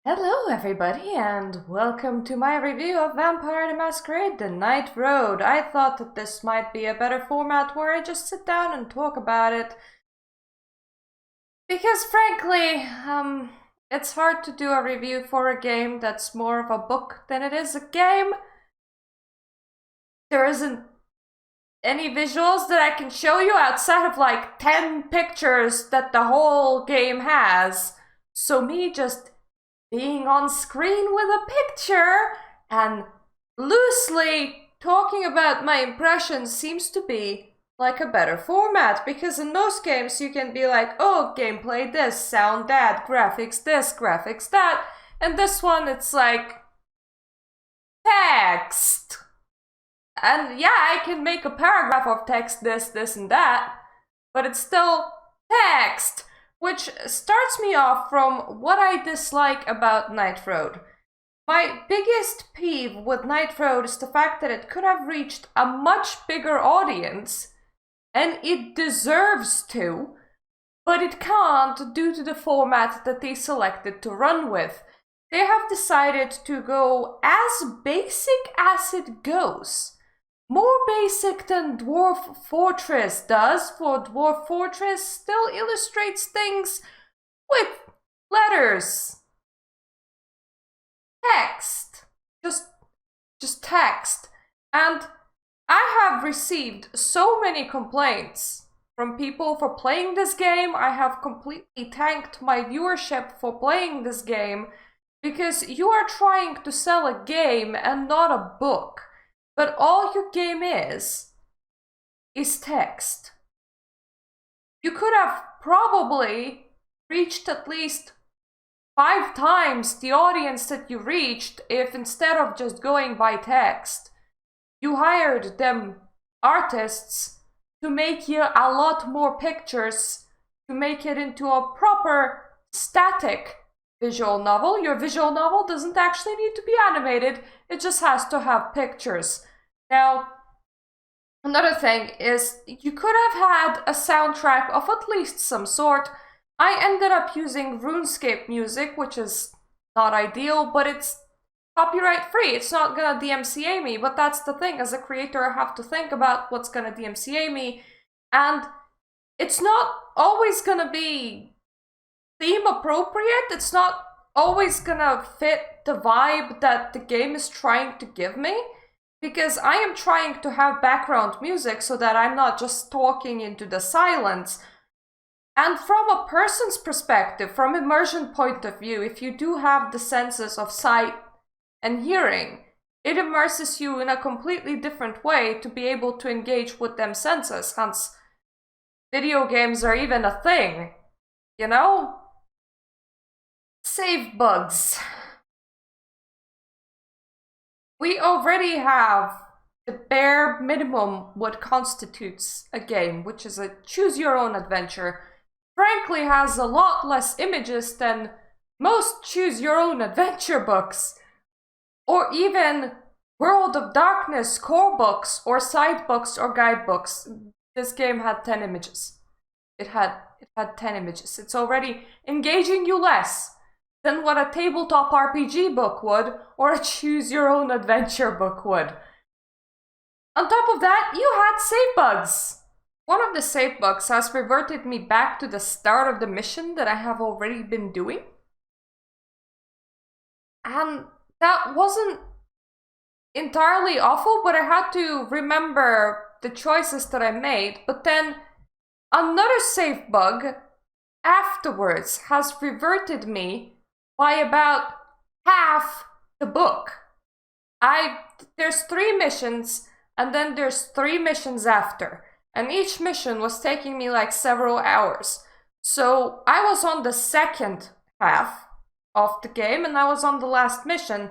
Hello everybody and welcome to my review of Vampire the Masquerade The Night Road. I thought that this might be a better format where I just sit down and talk about it. Because frankly, it's hard to do a review for a game that's more of a book than it is a game. There isn't any visuals that I can show you outside of like 10 pictures that the whole game has. So me just being on screen with a picture and loosely talking about my impressions seems to be like a better format, because in most games you can be like, oh, gameplay this, sound that, graphics this, graphics that, and this one it's like text. And yeah, I can make a paragraph of text this, and that, but it's still text. Which starts me off from what I dislike about Night Road. My biggest peeve with Night Road is the fact that it could have reached a much bigger audience, and it deserves to, but it can't due to the format that they selected to run with. They have decided to go as basic as it goes. More basic than Dwarf Fortress does, for Dwarf Fortress still illustrates things with letters. Text. Just text. And I have received so many complaints from people for playing this game. I have completely tanked my viewership for playing this game because you are trying to sell a game and not a book. But all your game is text. You could have probably reached at least 5 times the audience that you reached if instead of just going by text, you hired them artists to make you a lot more pictures to make it into a proper static visual novel. Your visual novel doesn't actually need to be animated, it just has to have pictures. Now, another thing is you could have had a soundtrack of at least some sort. I ended up using RuneScape music, which is not ideal, but it's copyright free. It's not gonna DMCA me, but that's the thing. As a creator, I have to think about what's gonna DMCA me, and it's not always gonna be theme appropriate. It's not always gonna fit the vibe that the game is trying to give me, because I am trying to have background music so that I'm not just talking into the silence. And from a person's perspective, from immersion point of view, if you do have the senses of sight and hearing, it immerses you in a completely different way to be able to engage with them senses. Hence, video games are even a thing, you know? Save bugs. We already have the bare minimum what constitutes a game, which is a choose-your-own-adventure. Frankly, has a lot less images than most choose-your-own-adventure books, or even World of Darkness core books, or side books, or guidebooks. This game had 10 images. It had 10 images. It's already engaging you less than what a tabletop RPG book would, or a choose-your-own-adventure book would. On top of that, you had save bugs. One of the save bugs has reverted me back to the start of the mission that I have already been doing. And that wasn't entirely awful, but I had to remember the choices that I made. But then another save bug afterwards has reverted me by about half the book. There's 3 missions, and then there's 3 missions after. And each mission was taking me like several hours. So I was on the second half of the game, and I was on the last mission.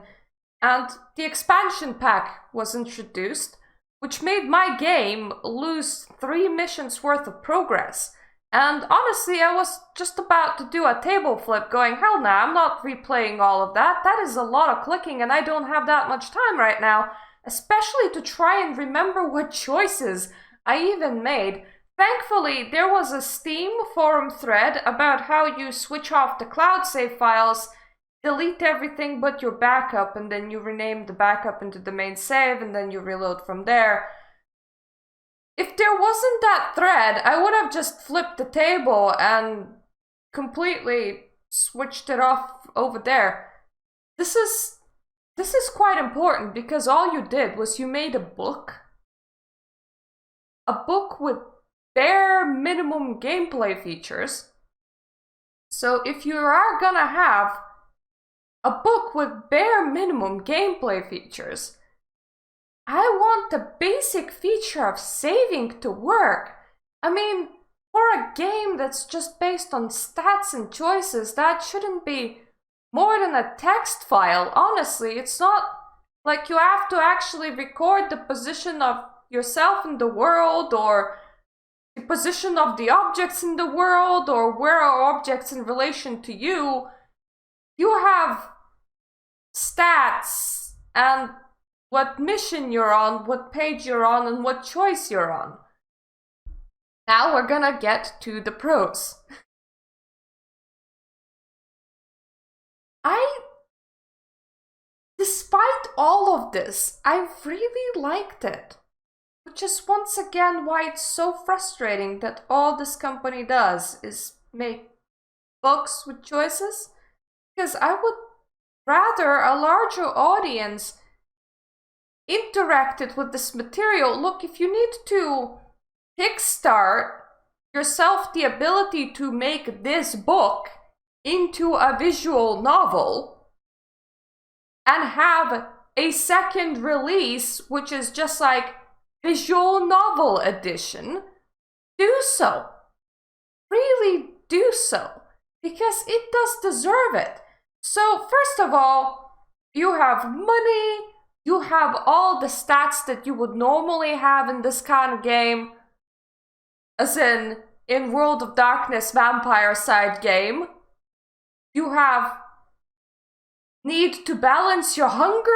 And the expansion pack was introduced, which made my game lose 3 missions worth of progress. And honestly, I was just about to do a table flip going, hell no, I'm not replaying all of that. That is a lot of clicking and I don't have that much time right now, especially to try and remember what choices I even made. Thankfully, there was a Steam forum thread about how you switch off the cloud save files delete everything but your backup, and then you rename the backup into the main save, and then you reload from there. If there wasn't that thread, I would have just flipped the table and completely switched it off over there. This is quite important because all you did was you made a book with bare minimum gameplay features. So if you are gonna have a book with bare minimum gameplay features, I want the basic feature of saving to work. I mean, for a game that's just based on stats and choices, that shouldn't be more than a text file. Honestly, it's not like you have to actually record the position of yourself in the world, or the position of the objects in the world, or where are objects in relation to you. You have stats and what mission you're on, what page you're on, and what choice you're on. Now we're gonna get to the pros. Despite all of this, I really liked it. Which is once again why it's so frustrating that all this company does is make books with choices. Because I would rather a larger audience interacted with this material. Look, if you need to kickstart yourself the ability to make this book into a visual novel and have a second release, which is just like visual novel edition, do so. Really do so. Because it does deserve it. So, first of all, you have money, you have all the stats that you would normally have in this kind of game, as in World of Darkness vampire side game. You have need to balance your hunger.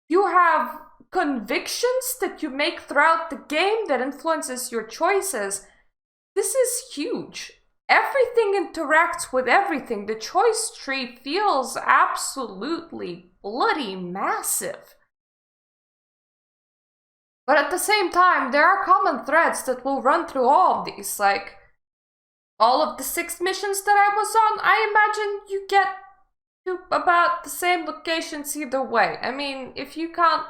You have convictions that you make throughout the game that influences your choices. This is huge. Everything interacts with everything. The choice tree feels absolutely bloody massive. But at the same time, there are common threads that will run through all of these. Like, all of the 6 missions that I was on, I imagine you get to about the same locations either way. I mean, if you can't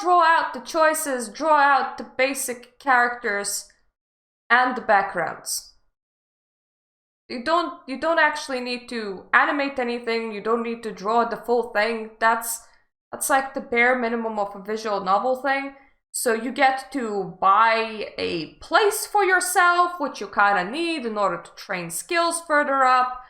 draw out the choices, draw out the basic characters and the backgrounds. You don't actually need to animate anything, you don't need to draw the full thing. That's like the bare minimum of a visual novel thing. So you get to buy a place for yourself, which you kind of need in order to train skills further up.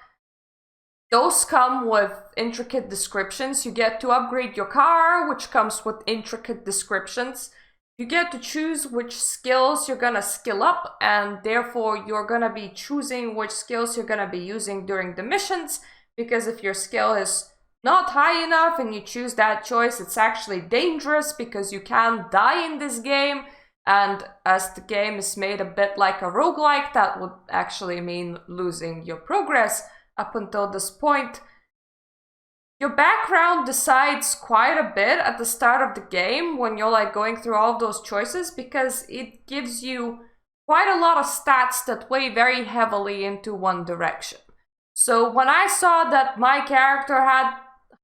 Those come with intricate descriptions. You get to upgrade your car, which comes with intricate descriptions. You get to choose which skills you're gonna skill up, and therefore you're gonna be choosing which skills you're gonna be using during the missions, because if your skill is not high enough and you choose that choice, it's actually dangerous because you can die in this game, and as the game is made a bit like a roguelike, that would actually mean losing your progress up until this point. Your background decides quite a bit at the start of the game when you're like going through all of those choices, because it gives you quite a lot of stats that weigh very heavily into one direction. So when I saw that my character had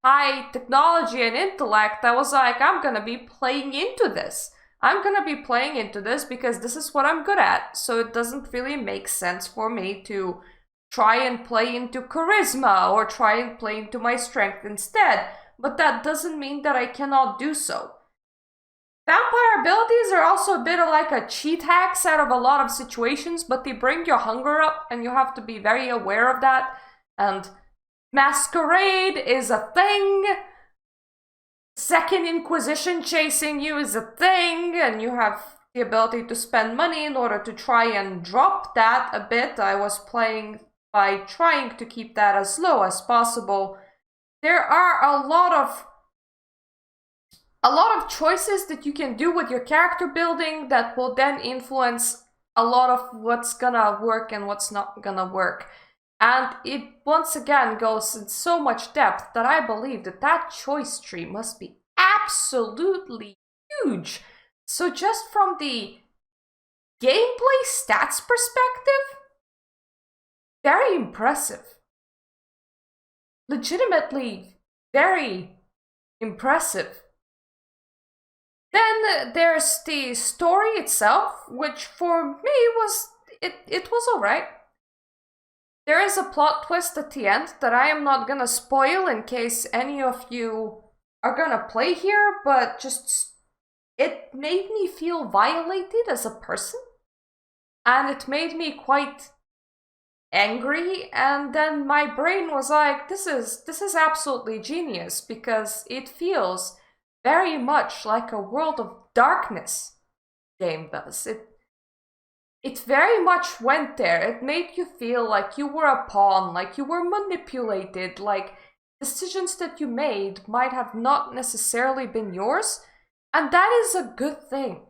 high technology and intellect, I was like, I'm gonna be playing into this. I'm gonna be playing into this because this is what I'm good at. So it doesn't really make sense for me to try and play into charisma or try and play into my strength instead. But that doesn't mean that I cannot do so. Vampire abilities are also a bit of like a cheat hacks out of a lot of situations, but they bring your hunger up and you have to be very aware of that. And Masquerade is a thing. Second Inquisition chasing you is a thing, and you have the ability to spend money in order to try and drop that a bit. I was playing by trying to keep that as low as possible. There are a lot of choices that you can do with your character building that will then influence a lot of what's gonna work and what's not gonna work. And it once again goes in so much depth that I believe that that choice tree must be absolutely huge. So just from the gameplay stats perspective, very impressive. Legitimately very impressive. Then there's the story itself, which for me it was alright. There is a plot twist at the end that I am not gonna spoil in case any of you are gonna play here, but just it made me feel violated as a person, and it made me quite angry, and then my brain was like, this is absolutely genius, because it feels very much like a World of Darkness game does. It very much went there. It made you feel like you were a pawn, like you were manipulated, like decisions that you made might have not necessarily been yours, and that is a good thing.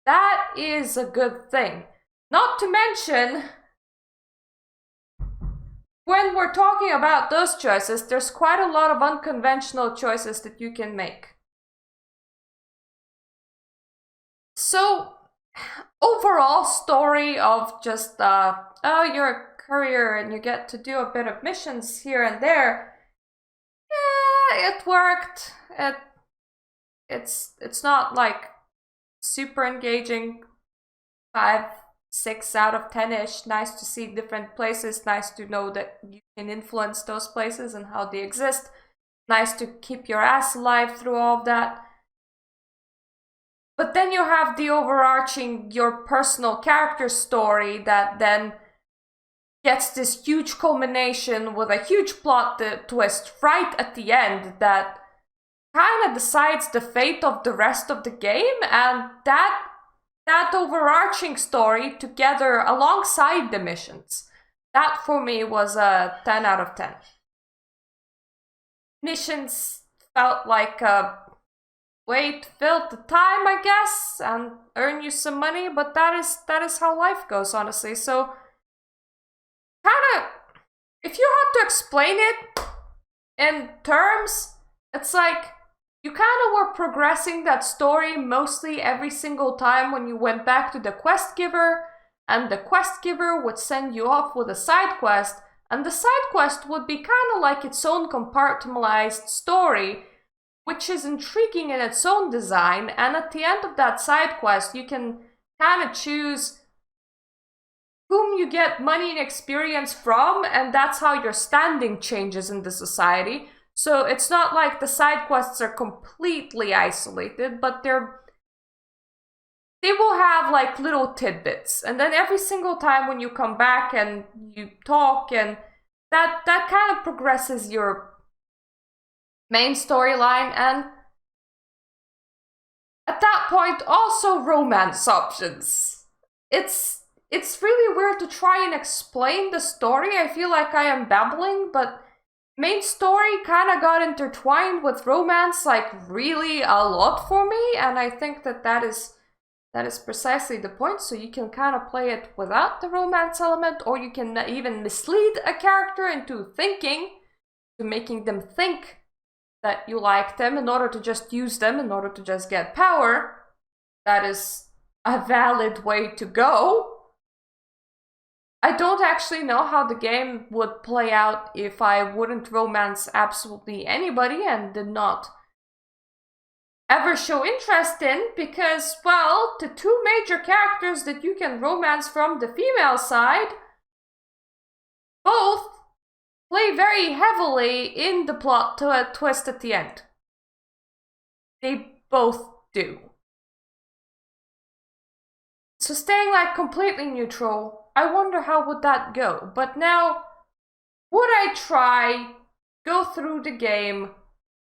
That is a good thing. Not to mention, when we're talking about those choices, there's quite a lot of unconventional choices that you can make. So, overall story of just, oh, you're a courier and you get to do a bit of missions here and there. Yeah, it worked. It's not like super engaging. 5, 6 out of 10-ish. Nice to see different places. Nice to know that you can influence those places and how they exist. Nice to keep your ass alive through all of that. But then you have the overarching, your personal character story that then gets this huge culmination with a huge plot twist right at the end that kind of decides the fate of the rest of the game, and that overarching story together alongside the missions, that for me was a 10 out of 10. Missions felt like a way to fill the time, I guess, and earn you some money, but that is how life goes, honestly. So, kinda, if you had to explain it in terms, it's like you kinda were progressing that story mostly every single time when you went back to the quest giver, and the quest giver would send you off with a side quest, and the side quest would be kinda like its own compartmentalized story, which is intriguing in its own design, and at the end of that side quest, you can kind of choose whom you get money and experience from, and that's how your standing changes in the society. So it's not like the side quests are completely isolated, but they will have like little tidbits, and then every single time when you come back and you talk, and that kind of progresses your main storyline, and at that point also romance options. It's really weird to try and explain the story. I feel like I am babbling, but main story kind of got intertwined with romance like really a lot for me, and I think that is precisely the point. So you can kind of play it without the romance element, or you can even mislead a character into making them think that you like them in order to just use them, in order to just get power. That is a valid way to go. I don't actually know how the game would play out if I wouldn't romance absolutely anybody and did not ever show interest in, because, well, the 2 major characters that you can romance from the female side both play very heavily in the plot twist at the end. They both do. So staying like completely neutral, I wonder how would that go. But now, would I go through the game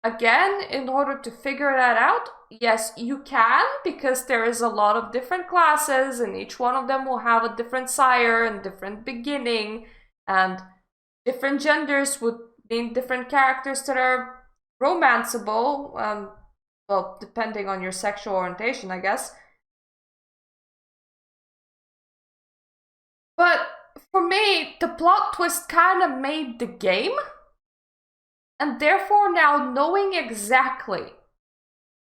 again in order to figure that out? Yes, you can, because there is a lot of different classes, and each one of them will have a different sire and different beginning, and different genders would mean different characters that are romanceable, well, depending on your sexual orientation, I guess. But For me, the plot twist kind of made the game, and therefore now knowing exactly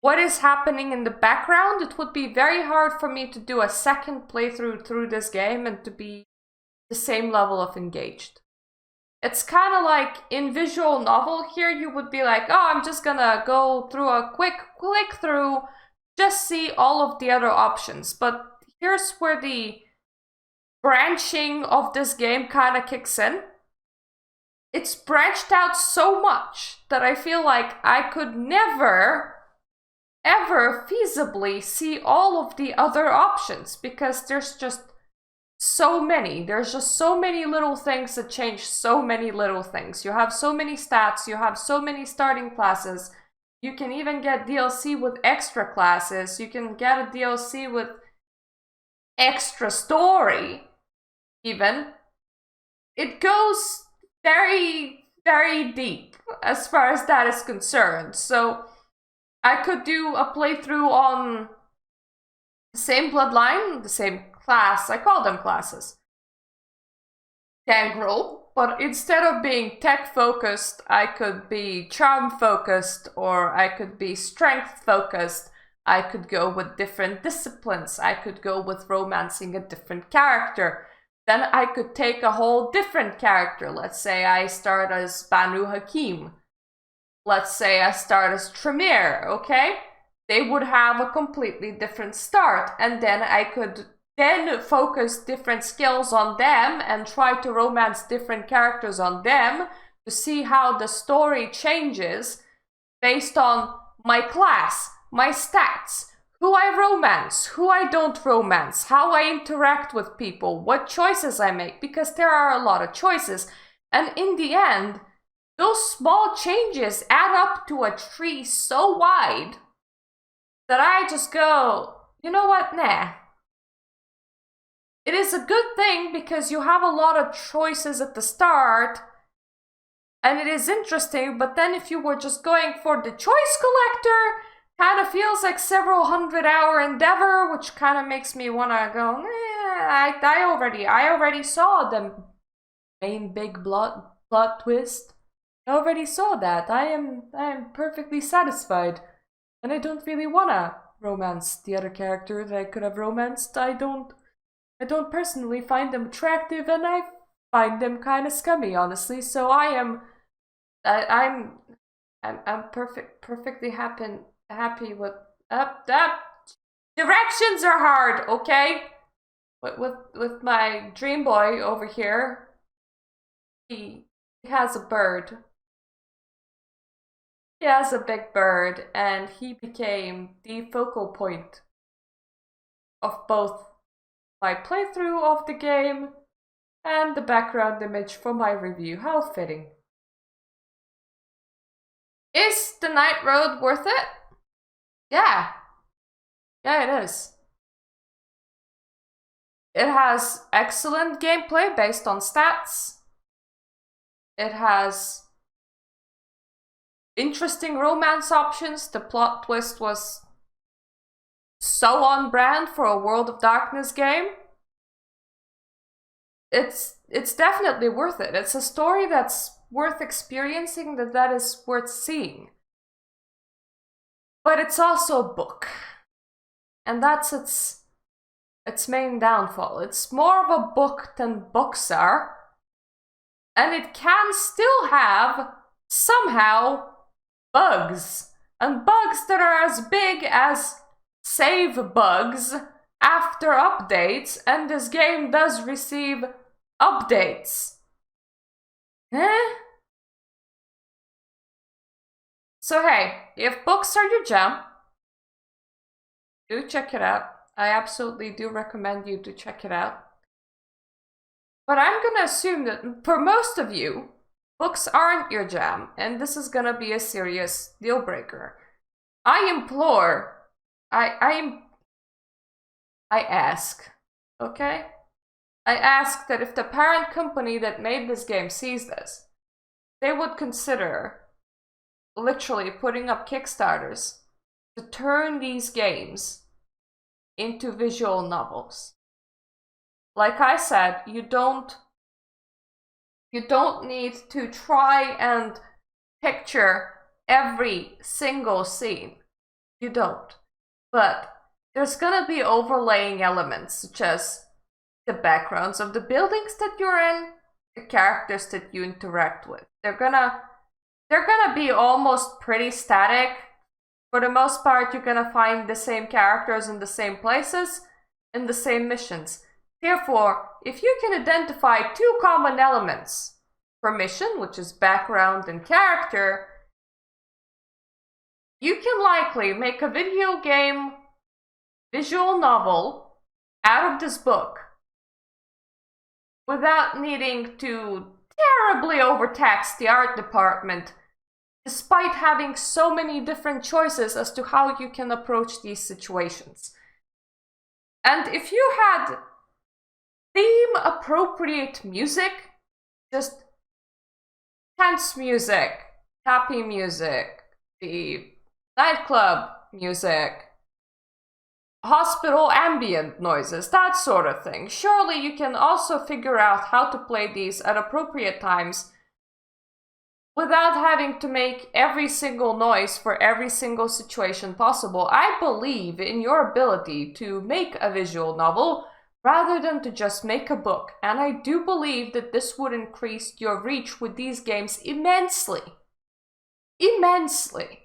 what is happening in the background, it would be very hard for me to do a second playthrough through this game and to be the same level of engaged. It's kind of like in visual novel here, you would be like, oh, I'm just gonna go through a quick click through, just see all of the other options. But here's where the branching of this game kind of kicks in. It's branched out so much that I feel like I could never ever feasibly see all of the other options because there's just so many. There's just so many little things that change so many little things. You have so many stats, you have so many starting classes. You can even get DLC with extra classes. You can get a DLC with extra story, even. It goes very, very deep as far as that is concerned. So I could do a playthrough on the same bloodline, the same class, I call them classes, Gangrel, but instead of being tech focused, I could be charm focused, or I could be strength focused. I could go with different disciplines. I could go with romancing a different character. Then I could take a whole different character. Let's say I start as Banu Hakim. Let's say I start as Tremere, okay? They would have a completely different start, and then I could then focus different skills on them and try to romance different characters on them to see how the story changes based on my class, my stats, who I romance, who I don't romance, how I interact with people, what choices I make, because there are a lot of choices. And in the end, those small changes add up to a tree so wide that I just go, you know what, nah. It is a good thing because you have a lot of choices at the start, and it is interesting, but then if you were just going for the choice collector, kind of feels like several 100-hour endeavor, which kind of makes me want to go, nah, I already saw the main big plot twist. I already saw that. I am perfectly satisfied. And I don't really wanna romance the other character that I could have romanced. I don't personally find them attractive, and I find them kind of scummy, honestly. So I'm perfectly happy with directions are hard, okay? With my dream boy over here, he has a bird. He has a big bird, and he became the focal point of both my playthrough of the game and the background image for my review. How fitting. Is the Night Road worth it? Yeah. Yeah, it is. It has excellent gameplay based on stats. It has interesting romance options. The plot twist was so on brand for a World of Darkness game. It's definitely worth it. It's a story that's worth experiencing, that is worth seeing. But it's also a book. And that's its main downfall. It's more of a book than books are. And it can still have, somehow, bugs. And bugs that are as big as save bugs after updates, and this game does receive updates. So hey, if books are your jam, do check it out. I absolutely do recommend you to check it out. But I'm gonna assume that for most of you, books aren't your jam, and this is gonna be a serious deal breaker. I implore, I ask, okay? I ask that if the parent company that made this game sees this, they would consider literally putting up Kickstarters to turn these games into visual novels. Like I said, you don't You don't need to try and picture every single scene. You don't. But there's gonna be overlaying elements, such as the backgrounds of the buildings that you're in, the characters that you interact with. They're gonna be almost pretty static. For the most part, you're gonna find the same characters in the same places, in the same missions. Therefore, if you can identify two common elements per mission, which is background and character, you can likely make a video game visual novel out of this book without needing to terribly overtax the art department, despite having so many different choices as to how you can approach these situations. And if you had theme-appropriate music, just tense music, happy music, the nightclub music, hospital ambient noises, that sort of thing. Surely you can also figure out how to play these at appropriate times without having to make every single noise for every single situation possible. I believe in your ability to make a visual novel rather than to just make a book, and I do believe that this would increase your reach with these games immensely. Immensely.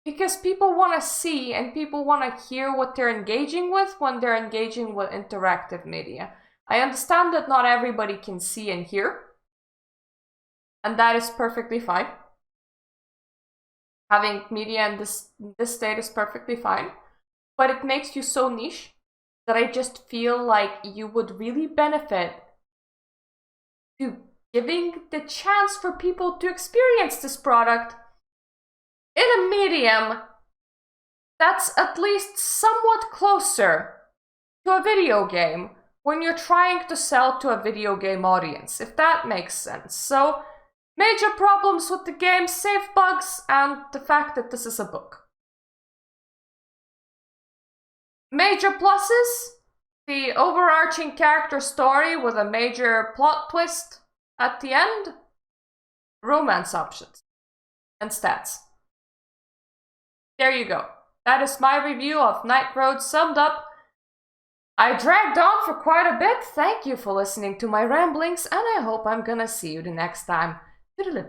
Because people want to see and people want to hear what they're engaging with when they're engaging with interactive media. I understand that not everybody can see and hear, and that is perfectly fine. Having media in this state is perfectly fine, but it makes you so niche that I just feel like you would really benefit to giving the chance for people to experience this product in a medium that's at least somewhat closer to a video game when you're trying to sell to a video game audience, if that makes sense. So, major problems with the game, save bugs, and the fact that this is a book. Major pluses, the overarching character story with a major plot twist at the end, romance options, and stats. There you go. That is my review of Night Road summed up. I dragged on for quite a bit. Thank you for listening to my ramblings, and I hope I'm gonna see you the next time. Toodaloo.